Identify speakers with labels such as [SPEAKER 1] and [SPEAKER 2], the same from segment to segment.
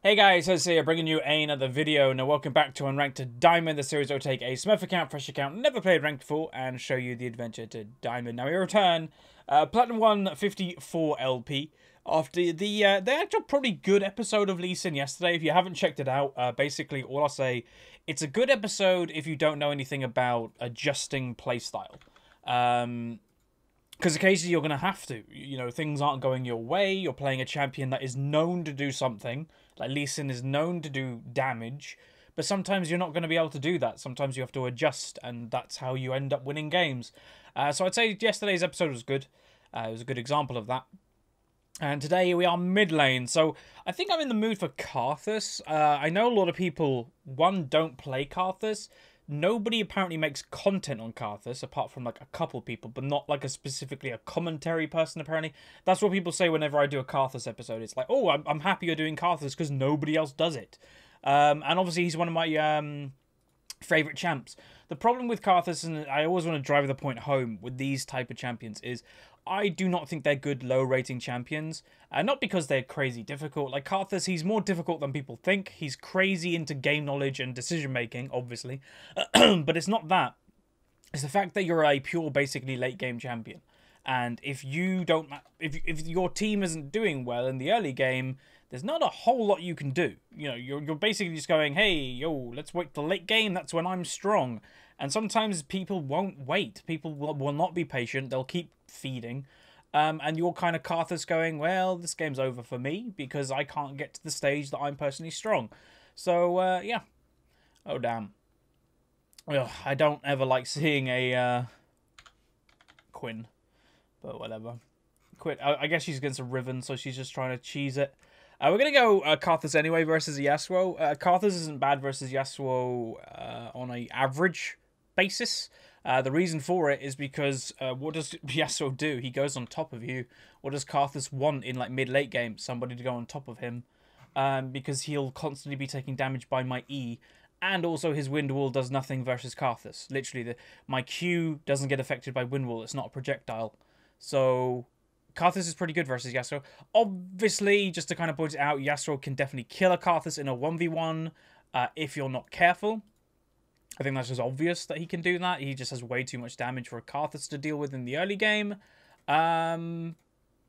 [SPEAKER 1] Hey guys, Huzzy here, bringing you another video. Now welcome back to Unranked Diamond, the series where I take a Smurf account, fresh account, never played ranked before, and show you the adventure to Diamond. Now we return, Platinum 154 LP, after the actual pretty good episode of Lee Sin yesterday. If you haven't checked it out, basically all I'll say, it's a good episode if you don't know anything about adjusting playstyle. Because occasionally you're going to have to. You know, things aren't going your way. You're playing a champion that is known to do something. Like Lee Sin is known to do damage. But sometimes you're not going to be able to do that. Sometimes you have to adjust. And that's how you end up winning games. So I'd say yesterday's episode was good. It was a good example of that. And today we are mid lane. So I think I'm in the mood for Karthus. I know a lot of people, one, don't play Karthus. Nobody apparently makes content on Karthus, apart from like a couple people, but not like specifically a commentary person, apparently. That's what people say whenever I do a Karthus episode. It's like, oh, I'm happy you're doing Karthus because nobody else does it. And obviously he's one of my favourite champs. The problem with Karthus, and I always want to drive the point home with these type of champions, is I do not think they're good low rating champions. Not because they're crazy difficult. Like Karthus, he's more difficult than people think. He's crazy into game knowledge and decision making, obviously. But it's not that. It's the fact that you're a pure, basically late game champion. And if you don't, if your team isn't doing well in the early game, there's not a whole lot you can do. You know, you're basically just going, hey, yo, let's wait for the late game. That's when I'm strong. And sometimes people won't wait. People will not be patient. They'll keep feeding. And you're kind of Karthus going, well, this game's over for me because I can't get to the stage that I'm personally strong. So, yeah. Oh, damn. Ugh, I don't ever like seeing a Quinn. But whatever. Quit. I guess she's against a Riven, so she's just trying to cheese it. We're going to go Karthus anyway versus Yasuo. Karthus isn't bad versus Yasuo on an average basis. The reason for it is because what does Yasuo do? He goes on top of you. What does Karthus want in like mid-late game? Somebody to go on top of him. Because he'll constantly be taking damage by my E. And also his Wind Wall does nothing versus Karthus. Literally, my Q doesn't get affected by Wind Wall. It's not a projectile. So Karthus is pretty good versus Yasuo. Obviously, just to kind of point it out, Yasuo can definitely kill a Karthus in a 1v1 if you're not careful. I think that's just obvious that he can do that. He just has way too much damage for a Karthus to deal with in the early game. But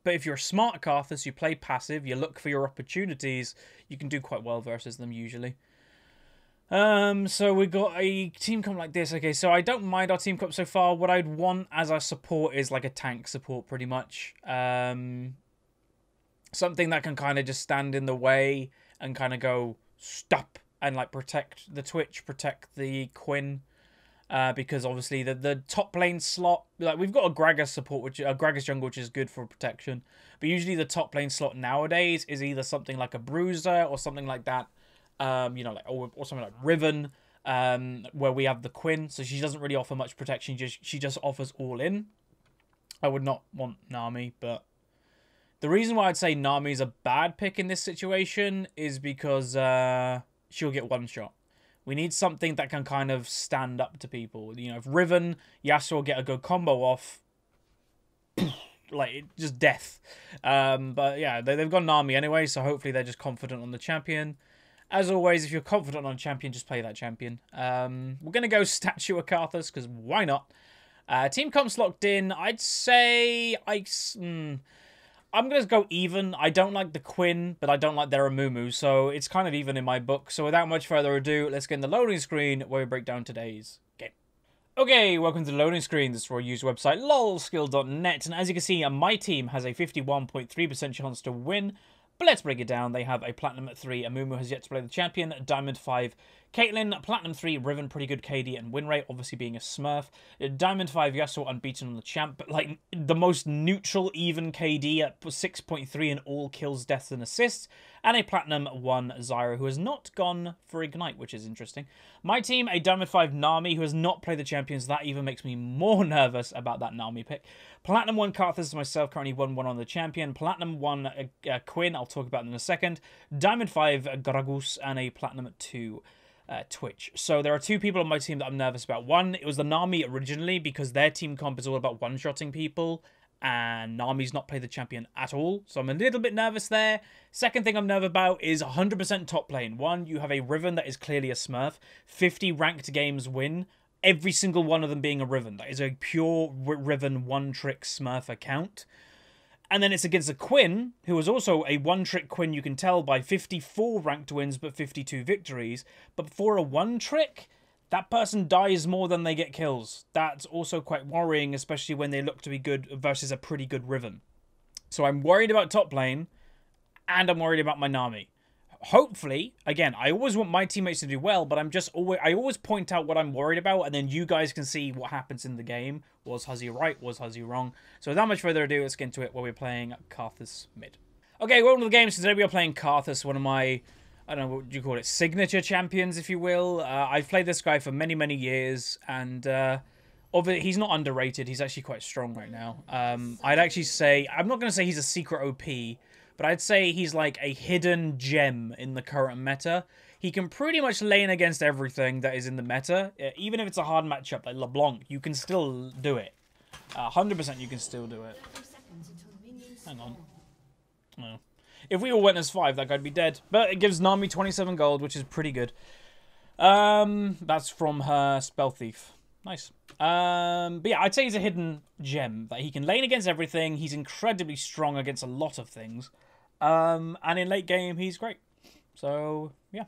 [SPEAKER 1] if you're a smart Karthus, you play passive, you look for your opportunities, you can do quite well versus them usually. So we got a team comp like this. Okay, so I don't mind our team comp so far. What I'd want as our support is like a tank support, pretty much. Something that can kind of just stand in the way and kind of go stop and like protect the Twitch, protect the Quinn. Because obviously the top lane slot, like we've got a Gragas support, which a Gragas jungle, which is good for protection. But usually the top lane slot nowadays is either something like a Bruiser or something like that. You know, like or something like Riven, where we have the Quinn, so she doesn't really offer much protection. She just offers all in. I would not want Nami, but the reason why I'd say Nami is a bad pick in this situation is because she'll get one shot. We need something that can kind of stand up to people. You know, if Riven, Yasuo get a good combo off, like just death. But yeah, they've got Nami anyway, so hopefully they're just confident on the champion. As always, if you're confident on a champion, just play that champion. We're going to go Statue of Karthus, because why not? Team comp's locked in. I'd say... I'm going to go even. I don't like the Quinn, but I don't like their Amumu, so it's kind of even in my book. So without much further ado, let's get in the loading screen where we break down today's game. Okay, welcome to the loading screen. This is where I use the website lolskill.net, and as you can see, my team has a 51.3% chance to win. But let's break it down. They have a Platinum at 3. Amumu has yet to play the champion. Diamond 5. Caitlyn, Platinum 3. Riven, pretty good KD and win rate, obviously being a Smurf. Diamond 5. Yasuo, unbeaten on the champ. But like the most neutral, even KD at 6.3 in all kills, deaths, and assists. And a Platinum 1 Zyra, who has not gone for Ignite, which is interesting. My team, a Diamond 5 Nami, who has not played the champions. That even makes me more nervous about that Nami pick. Platinum 1 Karthus myself, currently 1-1 on the champion. Platinum 1 Quinn, I'll talk about in a second. Diamond 5 Gragas, and a Platinum 2 Twitch. So there are two people on my team that I'm nervous about. One, it was the Nami originally, because their team comp is all about one-shotting people. and Nami's not played the champion at all, so I'm a little bit nervous there. Second thing I'm nervous about is 100% top lane. One, you have a Riven that is clearly a Smurf. 50 ranked games win, every single one of them being a Riven. That is a pure Riven one-trick Smurf account. And then it's against a Quinn, who was also a one-trick Quinn, you can tell, by 54 ranked wins but 52 victories. But for a one-trick, that person dies more than they get kills. That's also quite worrying, especially when they look to be good versus a pretty good Riven. So I'm worried about top lane, and I'm worried about my Nami. Hopefully, again, I always want my teammates to do well, but I always point out what I'm worried about, and then you guys can see what happens in the game. Was Huzzy right? Was Huzzy wrong? So without much further ado, let's get into it where we're playing Karthus mid. Okay, welcome to the game. So today we are playing Karthus, one of my, I don't know, what do you call it, signature champions, if you will. I've played this guy for many, many years, and he's not underrated. He's actually quite strong right now. I'd actually say, I'm not going to say he's a secret OP, but I'd say he's like a hidden gem in the current meta. He can pretty much lane against everything that is in the meta. Even if it's a hard matchup like LeBlanc, you can still do it. 100% you can still do it. Hang on. No. If we all went as 5, that guy'd be dead. But it gives Nami 27 gold, which is pretty good. That's from her Spell Thief. Nice. But yeah, I'd say he's a hidden gem. That he can lane against everything. He's incredibly strong against a lot of things. And in late game, he's great. So, yeah.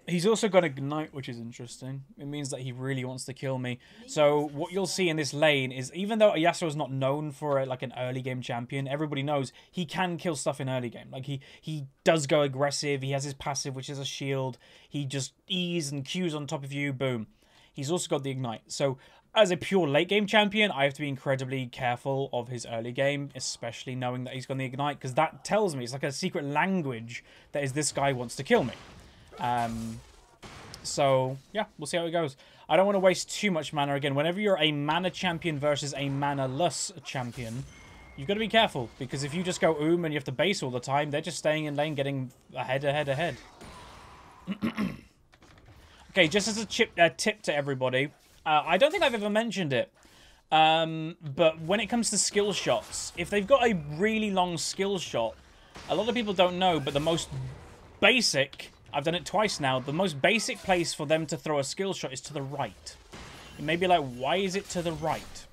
[SPEAKER 1] He's also got Ignite, which is interesting. It means that he really wants to kill me. So, what you'll see in this lane is, even though Yasuo's not known for like an early game champion, everybody knows he can kill stuff in early game. Like, he does go aggressive. He has his passive, which is a shield. He just E's and Q's on top of you. Boom. He's also got the Ignite. So, as a pure late game champion, I have to be incredibly careful of his early game, especially knowing that he's got the Ignite, because that tells me, it's like a secret language that is this guy wants to kill me. So, yeah, we'll see how it goes. I don't want to waste too much mana. Again, whenever you're a mana champion versus a mana-less champion, you've got to be careful, because if you just go and you have to base all the time, they're just staying in lane, getting ahead. Okay, just as a tip to everybody, I don't think I've ever mentioned it, but when it comes to skill shots, if they've got a really long skill shot, a lot of people don't know, but the most basic, I've done it twice now, the most basic place for them to throw a skill shot is to the right. You may be like, why is it to the right?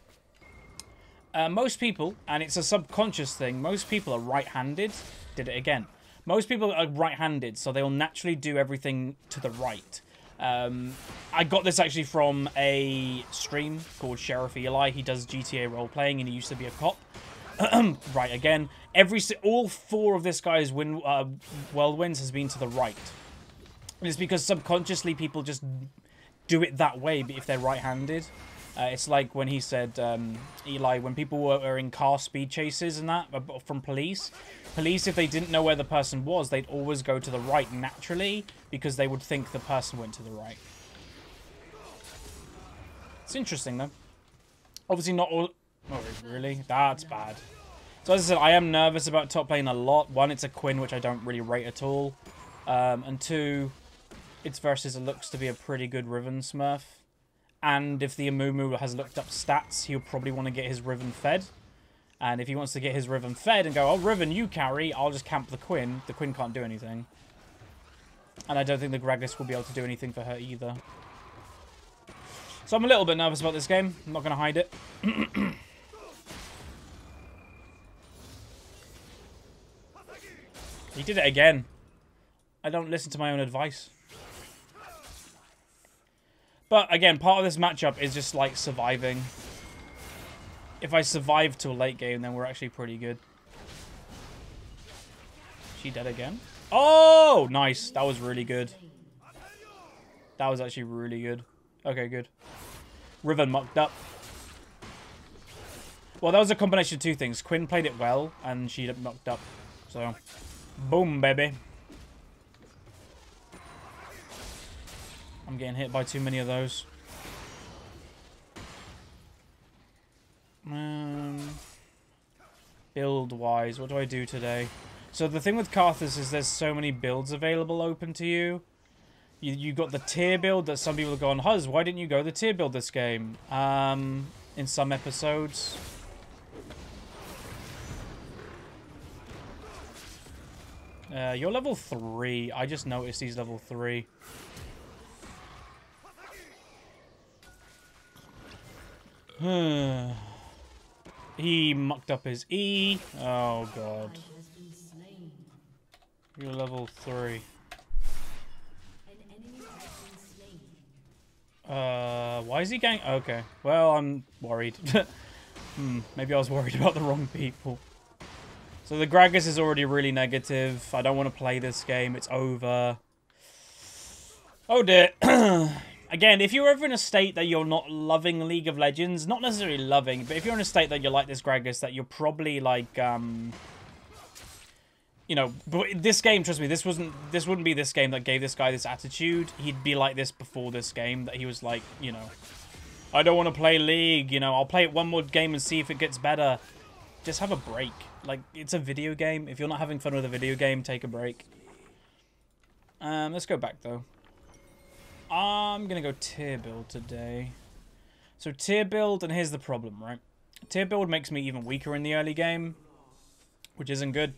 [SPEAKER 1] Most people, and it's a subconscious thing, most people are right-handed. Did it again. Most people are right-handed, so they'll naturally do everything to the right. I got this actually from a stream called Sheriff Eli. He does GTA role-playing, and he used to be a cop. Right, again. All 4 of this guy's world wins has been to the right. And it's because subconsciously people just do it that way if they're right-handed. It's like when he said, Eli, when people were in car speed chases and that from police, if they didn't know where the person was, they'd always go to the right naturally because they would think the person went to the right. It's interesting, though. Obviously not all... Oh, really? That's bad. So as I said, I am nervous about top lane a lot. 1, it's a Quinn, which I don't really rate at all. And 2, it's versus it looks to be a pretty good Riven Smurf. And if the Amumu has looked up stats, he'll probably want to get his Riven fed. And if he wants to get his Riven fed and go, oh, Riven, you carry, I'll just camp the Quinn can't do anything. And I don't think the Gragas will be able to do anything for her either. So I'm a little bit nervous about this game. I'm not going to hide it. He did it again. I don't listen to my own advice. But again, part of this matchup is just like surviving. If I survive to a late game, then we're actually pretty good. She dead again? Oh, nice. That was really good. That was actually really good. Okay, good. Riven mucked up. Well, that was a combination of 2 things. Quinn played it well, and she mucked up. So, boom, baby. I'm getting hit by too many of those. Build-wise, what do I do today? So the thing with Karthus is there's so many builds available open to you You got the tier build that some people have gone, Huz, why didn't you go the tier build this game? In some episodes. You're level 3. I just noticed he's level 3. He mucked up his E. Oh, God. You're level 3. Why is he gang? Okay. Well, I'm worried. Maybe I was worried about the wrong people. So the Gragas is already really negative. I don't want to play this game. It's over. Oh dear. Again, if you're ever in a state that you're not loving League of Legends, not necessarily loving, but if you're in a state that you're like this Gragas, that you're probably like, you know, but this game, trust me, this wouldn't be this game that gave this guy this attitude. He'd be like this before this game, that he was like, you know, I don't want to play League, you know, I'll play it one more game and see if it gets better. Just have a break. Like, it's a video game. If you're not having fun with a video game, take a break. Let's go back, though. I'm going to go tier build today. So tier build, and here's the problem, right? Tier build makes me even weaker in the early game, which isn't good.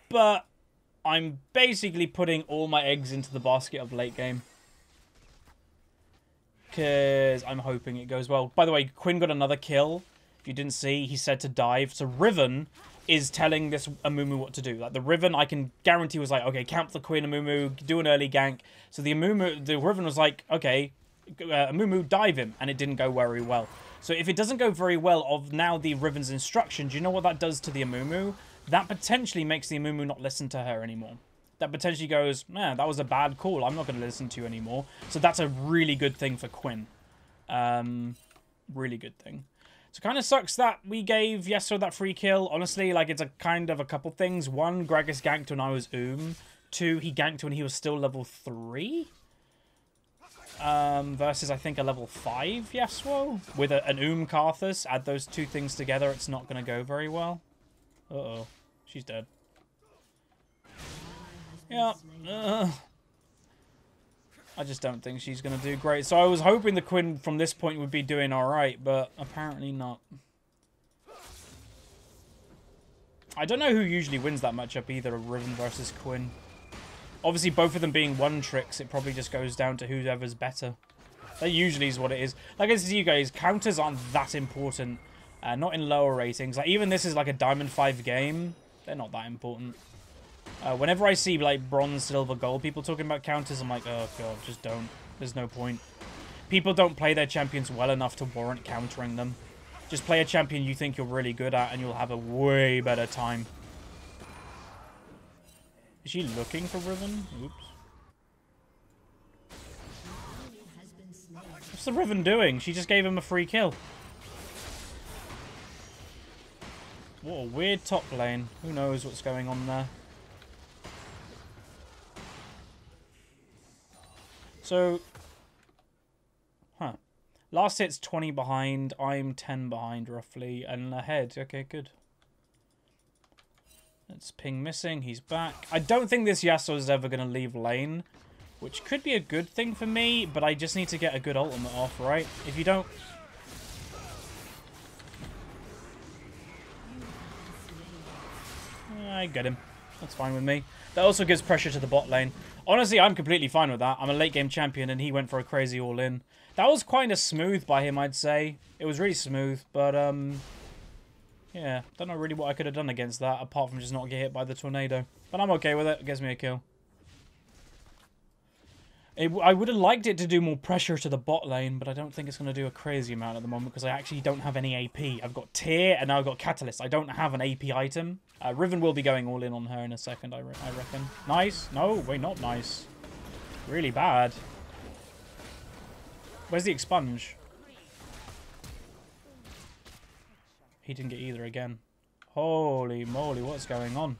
[SPEAKER 1] But I'm basically putting all my eggs into the basket of late game. Because I'm hoping it goes well. By the way, Quinn got another kill. If you didn't see, he said to dive. So Riven is telling this Amumu what to do. Like the Riven, I can guarantee was like, okay, camp the Queen Amumu, do an early gank. So the Riven was like, okay, Amumu, dive him. And it didn't go very well. So if it doesn't go very well of now the Riven's instructions, you know what that does to the Amumu? That potentially makes the Amumu not listen to her anymore. That potentially goes, man, that was a bad call. I'm not going to listen to you anymore. So that's a really good thing for Quinn. Really good thing. So it kind of sucks that we gave Yasuo that free kill. Honestly, like, it's a kind of a couple things. One, Gragas ganked when I was Two, he ganked when he was still level 3. Versus, I think, a level 5 Yasuo. With an Karthus. Add those two things together, it's not going to go very well. Uh-oh. She's dead. Yeah. I just don't think she's going to do great. So I was hoping the Quinn from this point would be doing alright, but apparently not. I don't know who usually wins that matchup either, Riven versus Quinn. Obviously, both of them being one tricks, it probably just goes down to whoever's better. That usually is what it is. Like I said to you guys, counters aren't that important. Not in lower ratings. Like, even this is like a Diamond 5 game. They're not that important. Whenever I see, like, bronze, silver, gold people talking about counters, I'm like, oh, God, just don't. There's no point. People don't play their champions well enough to warrant countering them. Just play a champion you think you're really good at, and you'll have a way better time. Is she looking for Riven? Oops. What's the Riven doing? She just gave him a free kill. What a weird top lane. Who knows what's going on there. So, last hit's 20 behind. I'm 10 behind, roughly, and ahead. Okay, good. That's ping missing. He's back. I don't think this Yasuo is ever going to leave lane, which could be a good thing for me, but I just need to get a good ultimate off, right? If you don't... I get him. That's fine with me. That also gives pressure to the bot lane. Honestly, I'm completely fine with that. I'm a late game champion and he went for a crazy all-in. That was kind of smooth by him, I'd say. It was really smooth, but, yeah. Don't know really what I could have done against that, apart from just not get hit by the tornado. But I'm okay with it. It gets me a kill. I would have liked it to do more pressure to the bot lane, but I don't think it's going to do a crazy amount at the moment because I actually don't have any AP. I've got Tear and now I've got Catalyst. I don't have an AP item. Riven will be going all in on her in a second, I reckon. Nice. No, wait, not nice. Really bad. Where's the expunge? He didn't get either again. Holy moly, what's going on?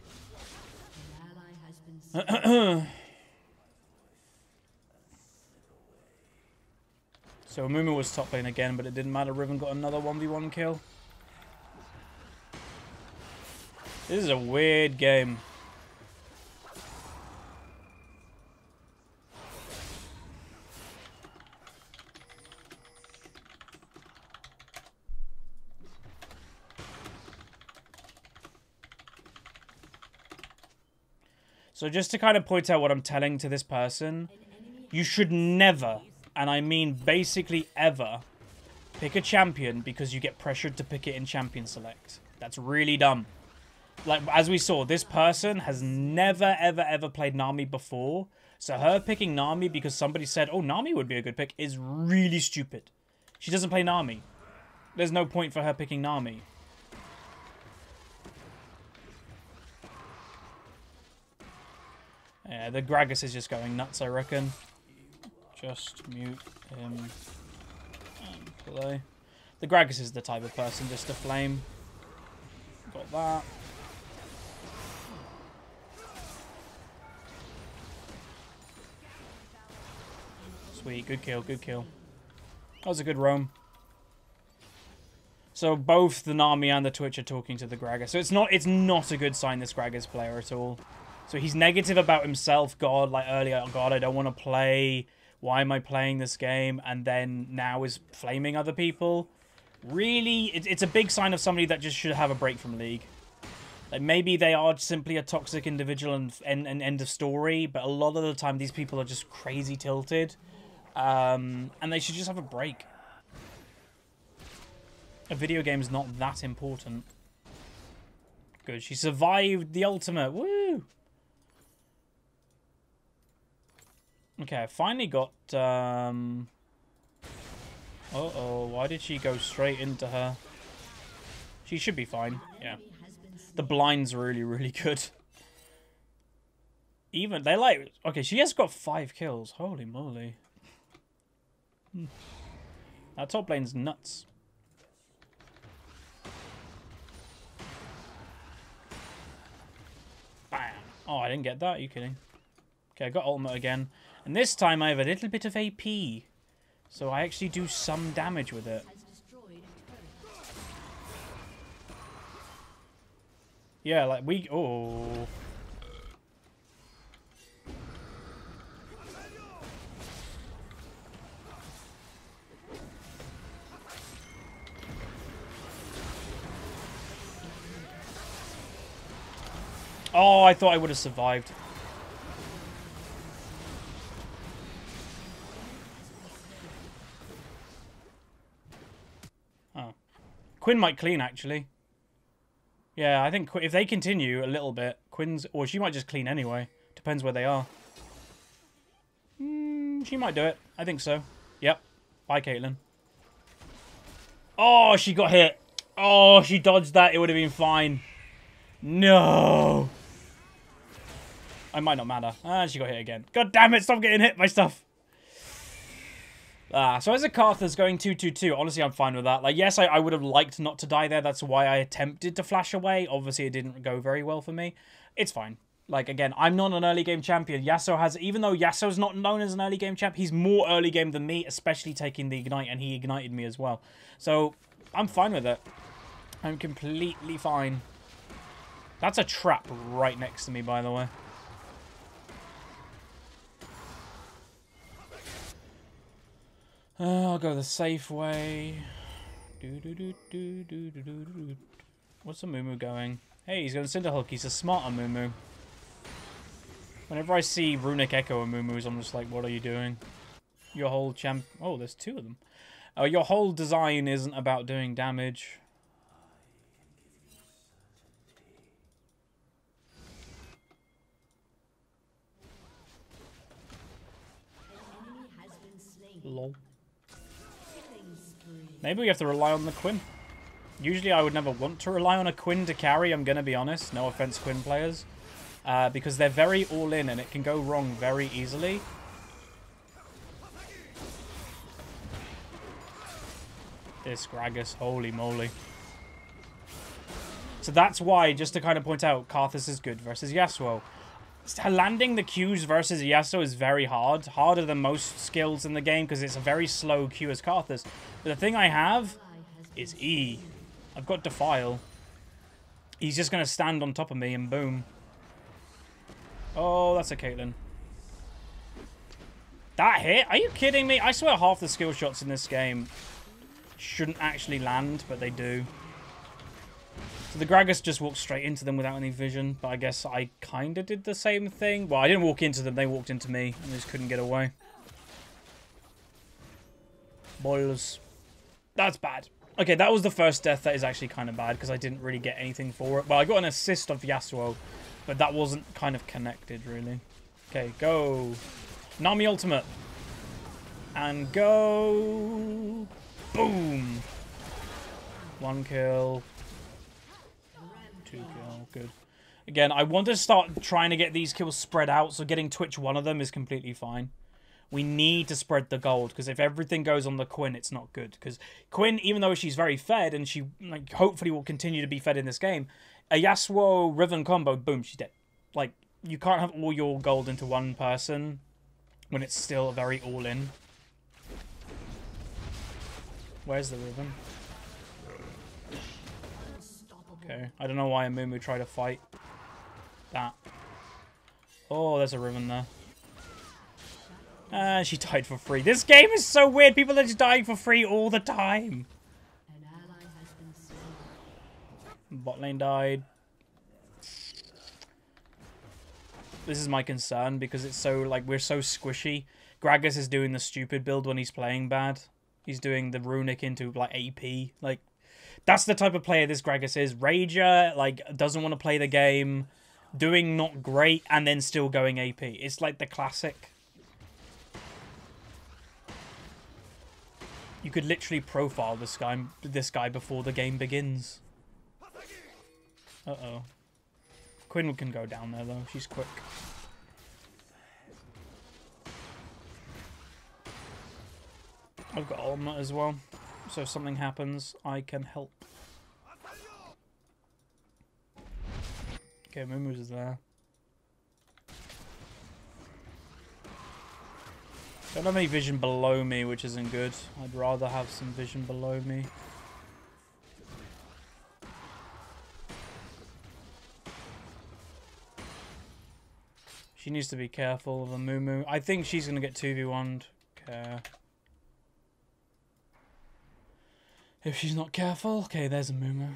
[SPEAKER 1] So Amumu was top lane again, but it didn't matter. Riven got another 1v1 kill. This is a weird game. So just to kind of point out what I'm telling to this person, you should never, and I mean basically ever, pick a champion because you get pressured to pick it in champion select. That's really dumb. Like, as we saw, this person has never, ever, ever played Nami before. So her picking Nami because somebody said, oh, Nami would be a good pick is really stupid. She doesn't play Nami. There's no point for her picking Nami. Yeah, the Gragas is just going nuts, I reckon. Just mute him and play. The Gragas is the type of person just to flame. Got that. Sweet, good kill, good kill. That was a good roam. So both the Nami and the Twitch are talking to the Gragas. So it's not a good sign, this Gragas player at all. So he's negative about himself. God, like earlier, oh God, I don't want to play. Why am I playing this game? And then now is flaming other people. Really, it's a big sign of somebody that just should have a break from League. Like maybe they are simply a toxic individual and end of story. But a lot of the time, these people are just crazy tilted. And they should just have a break. A video game's not that important. Good, she survived the ultimate. Woo! Okay, I finally got, uh-oh, why did she go straight into her? She should be fine, yeah. The blind's really, really good. Even, they like, okay, she has got 5 kills. Holy moly. That top lane's nuts. Bam. Oh, I didn't get that, are you kidding? Okay, I got ultimate again. And this time I have a little bit of AP. So I actually do some damage with it. Yeah, like we... Oh. Oh, I thought I would have survived. Oh. Quinn might clean, actually. Yeah, I think if they continue a little bit, Quinn's... Or she might just clean anyway. Depends where they are. She might do it. I think so. Yep. Bye, Caitlyn. Oh, she got hit. Oh, she dodged that. It would have been fine. No. I might not matter. Ah, she got hit again. God damn it, stop getting hit by stuff. So as a Karthus going 2-2-2, honestly, I'm fine with that. Like, yes, I would have liked not to die there. That's why I attempted to flash away. Obviously, it didn't go very well for me. It's fine. Like, again, I'm not an early game champion. Yasuo has, even though Yasuo's not known as an early game champ, he's more early game than me, especially taking the Ignite, and he ignited me as well. So, I'm fine with it. I'm completely fine. That's a trap right next to me, by the way. I'll go the safe way. What's the Mumu going? Hey, he's going Cinderhook. He's a smarter Mumu. Whenever I see Runic Echo and Mumus, I'm just like, what are you doing? Your whole champ... Oh, there's 2 of them. Your whole design isn't about doing damage. Lol. Maybe we have to rely on the Quinn. Usually I would never want to rely on a Quinn to carry, I'm going to be honest. No offense, Quinn players. Because they're very all-in and it can go wrong very easily. This Gragas, holy moly. So that's why, just to kind of point out, Karthus is good versus Yasuo. Landing the Qs versus Yasuo is very hard. Harder than most skills in the game because it's a very slow Q as Karthus. But the thing I have is E. I've got Defile. He's just going to stand on top of me and boom. Oh, that's a Caitlyn. That hit? Are you kidding me? I swear half the skill shots in this game shouldn't actually land, but they do. So the Gragas just walked straight into them without any vision, but I guess I kind of did the same thing. Well, I didn't walk into them, they walked into me, and just couldn't get away. Boils. That's bad. Okay, that was the first death that is actually kind of bad, because I didn't really get anything for it. Well, I got an assist of Yasuo, but that wasn't kind of connected, really. Okay, go. Nami ultimate. And go. Boom. 1 kill. 2 kill. Good. Again, I want to start trying to get these kills spread out, so getting Twitch one of them is completely fine. We need to spread the gold, because if everything goes on the Quinn, it's not good. Because Quinn, even though she's very fed, and she like hopefully will continue to be fed in this game, a Yasuo Riven combo, boom, she's dead. Like, you can't have all your gold into one person when it's still very all-in. Where's the Riven? Okay, I don't know why Amumu tried to fight that. Oh, there's a Riven there. She died for free. This game is so weird. People are just dying for free all the time. Bot lane died. This is my concern because it's so, like, we're so squishy. Gragas is doing the stupid build when he's playing bad. He's doing the runic into, like, AP. Like, that's the type of player this Gragas is. Rager, like, doesn't want to play the game. Doing not great and then still going AP. It's like the classic. You could literally profile this guy before the game begins. Uh-oh. Quinn can go down there, though. She's quick. I've got ultimate as well. So if something happens, I can help. Okay, Mumu's there. Don't have any vision below me, which isn't good. I'd rather have some vision below me. She needs to be careful of a Mumu. I think she's going to get 2v1'd. Okay. If she's not careful. Okay, there's a Mumu.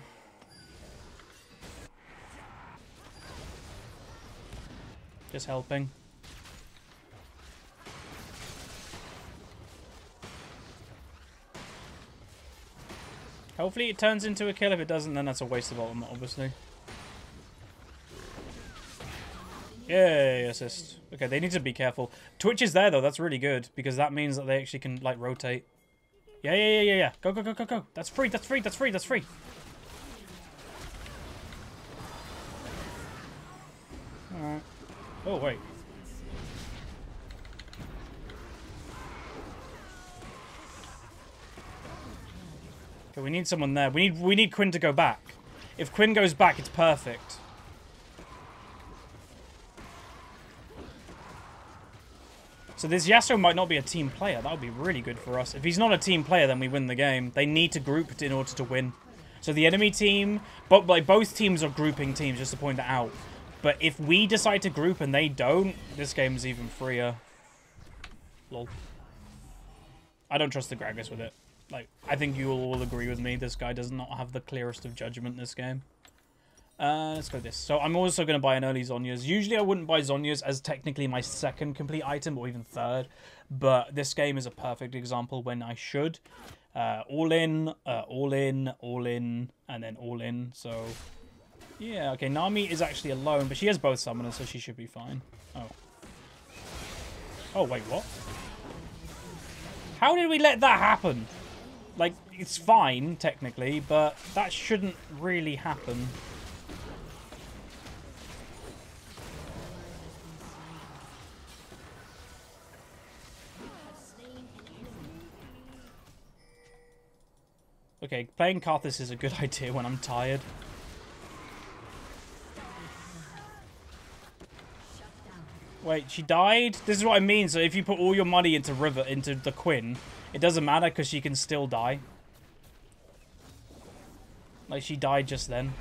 [SPEAKER 1] Just helping. Hopefully it turns into a kill. If it doesn't, then that's a waste of ultimate, obviously. Yay, assist. Okay, they need to be careful. Twitch is there, though. That's really good, because that means that they actually can, like, rotate. Yeah. Go. That's free. Alright. Oh, wait. Okay, we need someone there. We need Quinn to go back. If Quinn goes back, it's perfect. So this Yasuo might not be a team player. That would be really good for us. If he's not a team player, then we win the game. They need to group in order to win. So the enemy team, but like both teams are grouping teams, just to point that out. But if we decide to group and they don't, this game's even freer. Lol. I don't trust the Gragas with it. Like, I think you will all agree with me. This guy does not have the clearest of judgment this game. Let's go this. So I'm also going to buy an early Zhonya's. Usually I wouldn't buy Zhonya's as technically my second complete item, or even third. But this game is a perfect example when I should. All in, and then all in. So, yeah. Okay, Nami is actually alone, but she has both summoners, so she should be fine. Oh. Oh, wait, what? How did we let that happen? Like, it's fine, technically, but that shouldn't really happen. Okay, playing Karthus is a good idea when I'm tired. Wait, she died? This is what I mean. So if you put all your money into the Quinn, it doesn't matter because she can still die. Like, she died just then.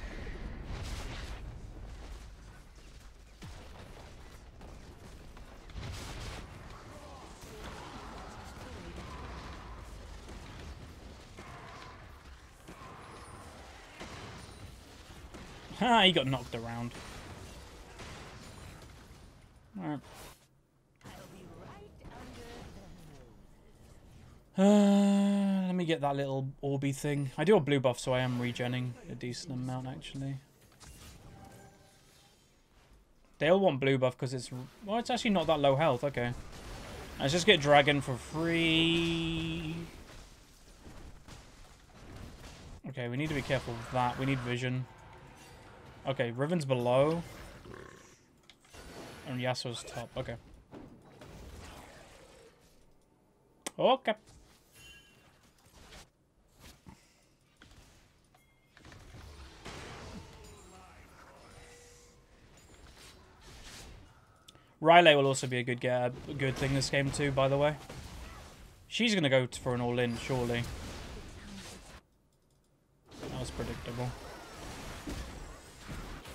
[SPEAKER 1] Ha, he got knocked around. Alright. Let me get that little Orby thing. I do a blue buff, so I am regenning a decent amount, actually. They all want blue buff because it's... Well, it's actually not that low health. Okay. Let's just get Dragon for free. Okay, we need to be careful with that. We need vision. Okay, Riven's below. And Yasuo's top. Okay. Okay. Riley will also be a good thing this game too, by the way. She's going to go for an all-in, surely. That was predictable.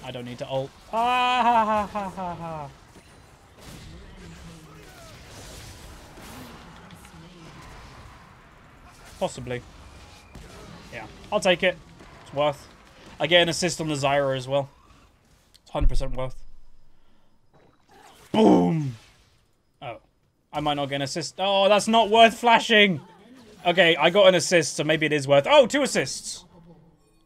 [SPEAKER 1] I don't need to ult. Ah, ha, ha, ha, ha, ha. Possibly. Yeah, I'll take it. It's worth. I get an assist on the Zyra as well. It's 100% worth. Boom! Oh. I might not get an assist. Oh, that's not worth flashing! Okay, I got an assist, so maybe it is worth... Oh, 2 assists!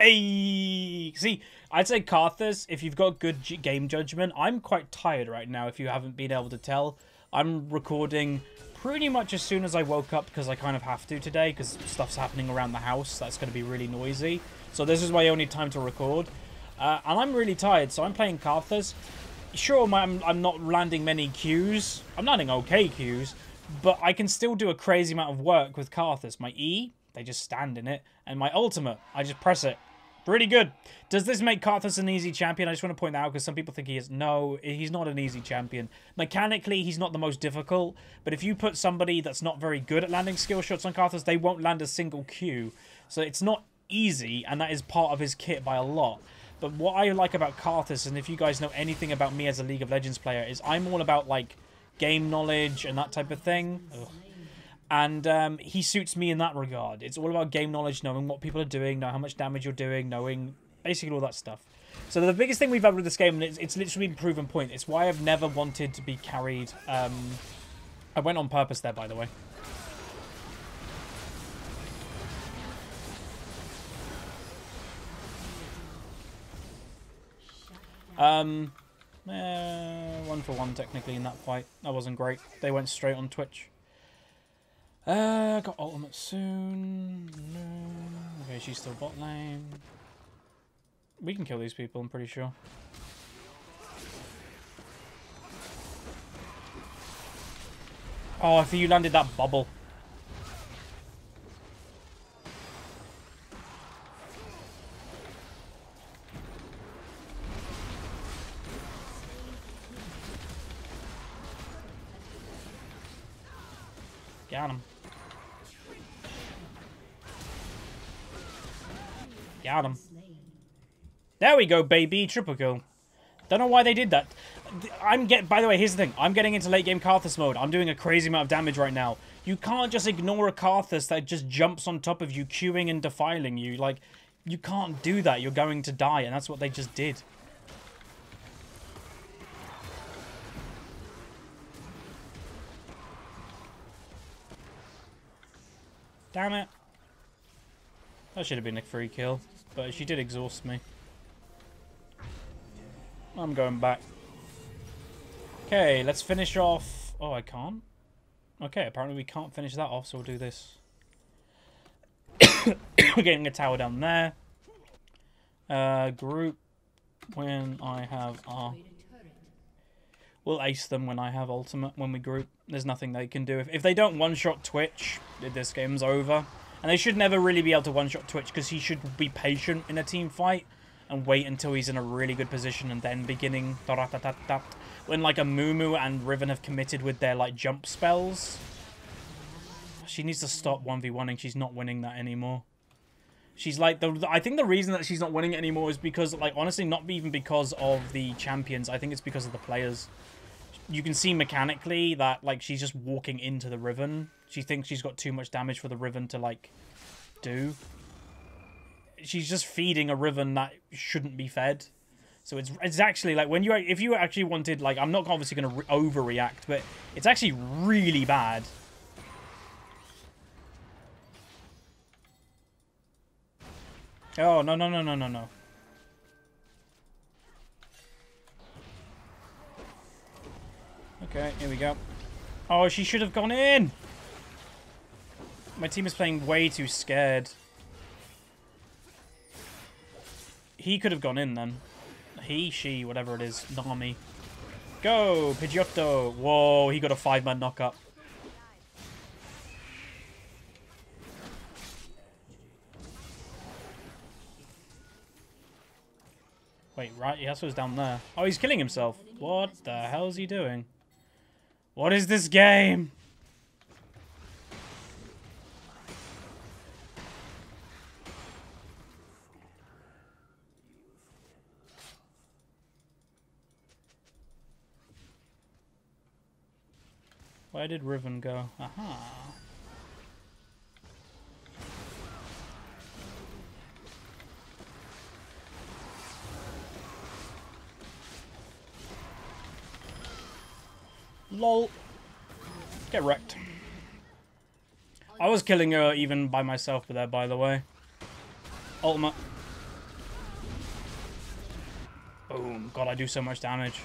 [SPEAKER 1] Hey! See, I'd say Karthus, if you've got good game judgment... I'm quite tired right now, if you haven't been able to tell. I'm recording pretty much as soon as I woke up, because I kind of have to today, because stuff's happening around the house. That's going to be really noisy. So this is my only time to record. And I'm really tired, so I'm playing Karthus. Sure, I'm not landing many Qs. I'm landing okay Qs, but I can still do a crazy amount of work with Karthus. My E, they just stand in it, and my ultimate, I just press it. Pretty good. Does this make Karthus an easy champion? I just want to point that out because some people think he is. No, he's not an easy champion. Mechanically, he's not the most difficult, but if you put somebody that's not very good at landing skill shots on Karthus, they won't land a single Q. So it's not easy, and that is part of his kit by a lot. But what I like about Karthus, and if you guys know anything about me as a League of Legends player, is I'm all about, like, game knowledge and that type of thing. Ugh. And he suits me in that regard. It's all about game knowledge, knowing what people are doing, know how much damage you're doing, knowing basically all that stuff. So the biggest thing we've had with this game, and it's literally been proven point, it's why I've never wanted to be carried. I went on purpose there, by the way. One for one technically in that fight. That wasn't great. They went straight on Twitch. Got ultimate soon. No. Okay, she's still bot lane. We can kill these people, I'm pretty sure. Oh, if you landed that bubble. Got him. Got him. There we go, baby. Triple kill. Don't know why they did that. By the way, here's the thing. I'm getting into late game Karthus mode. I'm doing a crazy amount of damage right now. You can't just ignore a Karthus that just jumps on top of you, queuing and defiling you. Like, you can't do that. You're going to die, and that's what they just did. Damn it. That should have been a free kill, but she did exhaust me. I'm going back. Okay, let's finish off... Oh, I can't? Okay, apparently we can't finish that off, so we'll do this. We're getting a tower down there. Group when I have our... We'll ace them when I have ultimate, when we group. There's nothing they can do. If they don't one-shot Twitch, this game's over. And they should never really be able to one-shot Twitch, because he should be patient in a team fight and wait until he's in a really good position and then beginning... When, like, a Mumu and Riven have committed with their, like, jump spells. She needs to stop 1v1ing. She's not winning that anymore. She's like... I think the reason that she's not winning it anymore is because, like, honestly, not even because of the champions. I think it's because of the players. You can see mechanically that, like, she's just walking into the Riven. She thinks she's got too much damage for the Riven to, like, do. She's just feeding a Riven that shouldn't be fed. So it's actually like when if you actually wanted, like, I'm not obviously going to overreact, but it's actually really bad. Oh, no, no, no, no, no, no. Okay, here we go. Oh, she should have gone in! My team is playing way too scared. He could have gone in then. He, she, whatever it is. Nami. Go! Pidgeotto! Whoa, he got a 5-man knock-up. Wait, right? Yasuo's down there. Oh, he's killing himself. What the hell is he doing? What is this game? Where did Riven go? Aha. Lol. Get wrecked. I was killing her even by myself there, by the way. Ultimate. Boom. God, I do so much damage.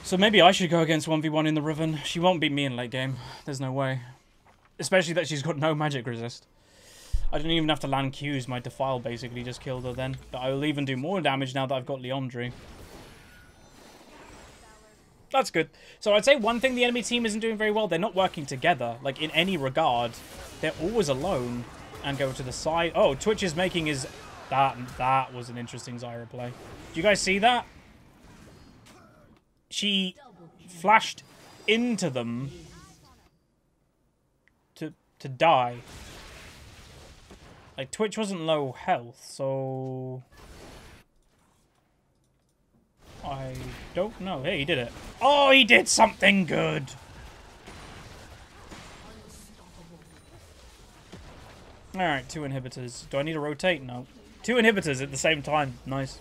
[SPEAKER 1] So maybe I should go against 1v1 in the Riven. She won't beat me in late game. There's no way. Especially that she's got no magic resist. I didn't even have to land Qs. My Defile basically just killed her then. But I will even do more damage now that I've got Leandre. That's good. So I'd say one thing the enemy team isn't doing very well, they're not working together. Like, in any regard. They're always alone. And go to the side. Oh, Twitch is making his... That was an interesting Zyra play. Do you guys see that? She flashed into them to die. Like, Twitch wasn't low health, so... I don't know. Hey, he did it. Oh, he did something good! Alright, 2 inhibitors. Do I need to rotate? No. 2 inhibitors at the same time. Nice.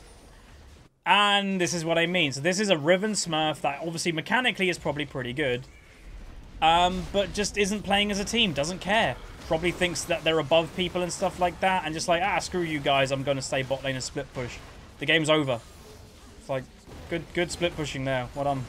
[SPEAKER 1] And this is what I mean. So this is a Riven Smurf that obviously mechanically is probably pretty good. But just isn't playing as a team. Doesn't care. Probably thinks that they're above people and stuff like that. And just like, screw you guys. I'm going to stay bot lane and split push. The game's over. It's like, good split pushing there. Well done.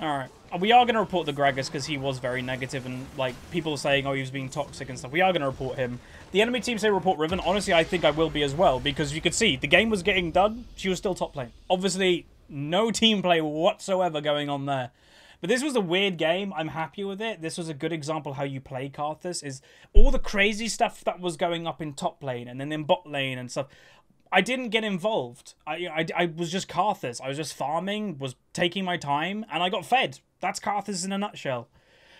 [SPEAKER 1] Alright. We are going to report the Gragas because he was very negative and, like, people saying, oh, he was being toxic and stuff. We are going to report him. The enemy team say report Riven. Honestly, I think I will be as well because you could see the game was getting done. She was still top lane. Obviously, no team play whatsoever going on there. But this was a weird game. I'm happy with it. This was a good example how you play Karthus. Is all the crazy stuff that was going up in top lane and then in bot lane and stuff. I didn't get involved. I was just Karthus. I was just farming, was taking my time, and I got fed. That's Karthus in a nutshell.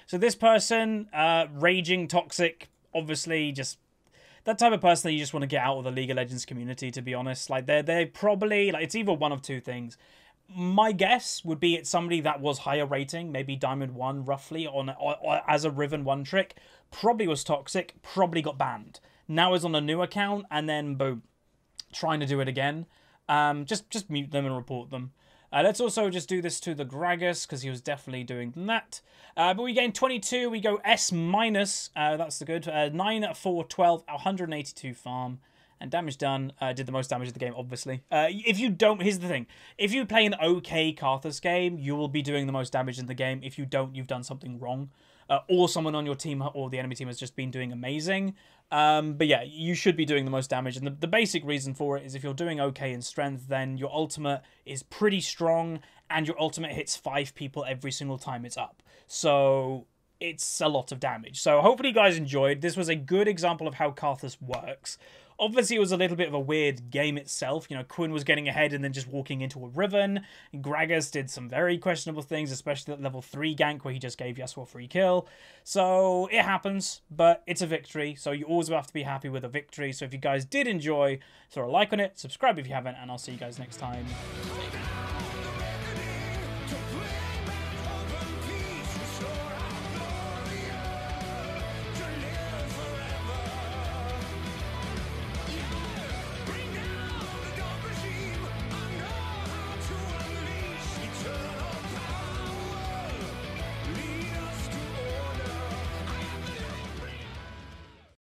[SPEAKER 1] So this person, raging, toxic, obviously just... that type of person that you just want to get out of the League of Legends community, to be honest. Like, they're probably... like, it's either one of two things. My guess would be it's somebody that was higher rating, maybe Diamond 1, roughly, or as a Riven 1 trick. Probably was toxic, probably got banned. Now is on a new account, and then, boom. Trying to do it again. Just mute them and report them. Let's also just do this to the Gragas because he was definitely doing that. But we gain 22. We go S minus. That's the good. 9, 4, 12, 182 farm. And damage done. Did the most damage of the game, obviously. If you don't, here's the thing. If you play an okay Karthus game, you will be doing the most damage in the game. If you don't, you've done something wrong. Or someone on your team or the enemy team has just been doing amazing. But yeah, you should be doing the most damage. And the basic reason for it is if you're doing okay in strength, then your ultimate is pretty strong. And your ultimate hits 5 people every single time it's up. So it's a lot of damage. So hopefully you guys enjoyed. This was a good example of how Karthus works. Obviously, it was a little bit of a weird game itself. You know, Quinn was getting ahead and then just walking into a Riven. Gragas did some very questionable things, especially at level 3 gank where he just gave Yasuo a free kill. So, it happens, but it's a victory. So, you always have to be happy with a victory. So, if you guys did enjoy, throw a like on it, subscribe if you haven't, and I'll see you guys next time.